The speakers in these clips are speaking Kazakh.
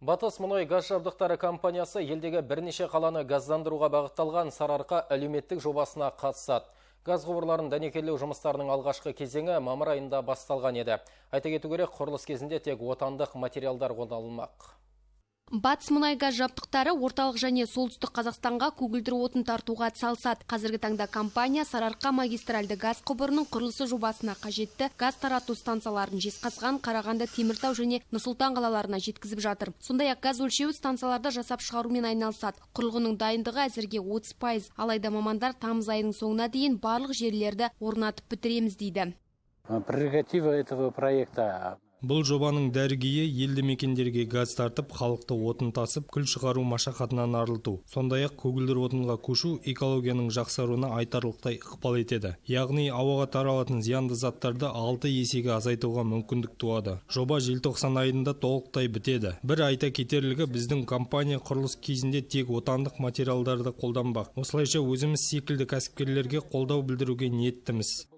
Батыс мұнай газ жабдықтары компаниясы елдегі бірнеше қаланы газдандыруға бағытталған Сарыарқа әлеуметтік жобасына қатысады. Газ құбырларын дәнекерлеу жұмыстарының алғашқы кезеңі мамыр айында басталған еді. Айта кету керек, құрылыс кезінде тек отандық материалдар қолданылмақ. Батыс мұнай газ жабдықтары орталық және солтүстік Қазақстанға көгілдір отын тартуға атсалысады. Қазіргі таңда компания Сарыарқа магистральды газ құбырының құрылысы жобасына қажетті газ тарату станцияларын Жезқазған, Қарағанды, Теміртау және Нұр-Сұлтан қалаларына жеткізіп жатыр. Сондай-ақ газ өлшеу станцияларды жасап шығарумен айналысады. Құрылғының дайындығы әзірге 30%, алайда мамандар тамыз айының соңына дейін барлық желілерді орнатып бітіреміз дейді. Прерогатива этого проекта. Бұл жобаның дәрігейі елді мекендерге газ тартып, халықты отын тасып, күл шығару машақатынан арылту. Сондай-ақ көгілдір отынға көшу экологияның жақсаруына айтарлықтай ықпал етеді. Яғни ауаға таралатын зиянды заттарды 6 есеге азайтуға мүмкіндік туады. Жоба желтоқсан айында толықтай бітеді. Бір айта кетерлігі, біздің компания құрылыс кезінде тек отандық материалдарды қолданбақ. Осылайша өзіміз секілді кәсіпкерлерге қолдау білдіруге ниеттіміз.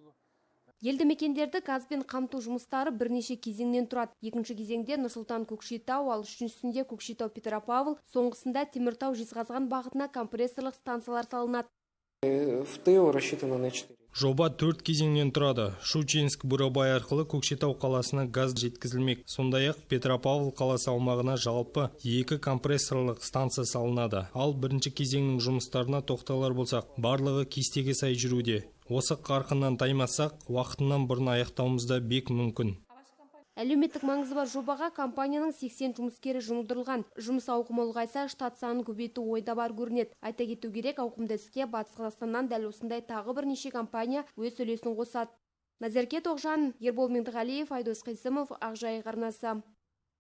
Елді мекендерді газбен қамту жұмыстары бірнеше кезеңнен тұрады. Екінші кезеңде Нұр-Сұлтан Көкшетау, ал үшіншісінде Көкшетау Петропавл, соңғысында Теміртау Жезқазған бағытына компрессорлық станциялар салынады. В ТЭО рассчитано на 4. Жоба 4 кезеңнен тұрады. Щучинск-Бурабай арқылы Көкшетау қаласына газ жеткізілмек. Сондай-ақ Петропавл қаласы аумағына жалпы 2 компрессорлық станция салынады. Ал бірінші кезеңнің жұмыстарына тоқталар болсақ, барлығы кестеге сай жүруде. Осы қарқыннан таймасақ, уақытынан бұрын аяқтауымызда бек мүмкін. Әлеуметтік маңызы бар жобаға компанияның 80 жұмыскері жұмылдырылған. Жұмыс ауқымы ұлғайса, штат санын көбейту ойда бар көрінеді. Айта кету керек, ауқымды іске Батыс Қазақстаннан дәл осындай тағы бірнеше компания өз үлесін қосады. Назерке Тоғжан, Ербол Меңдіғалиев, Айдос Қайсымов, Ақжайық арнасы.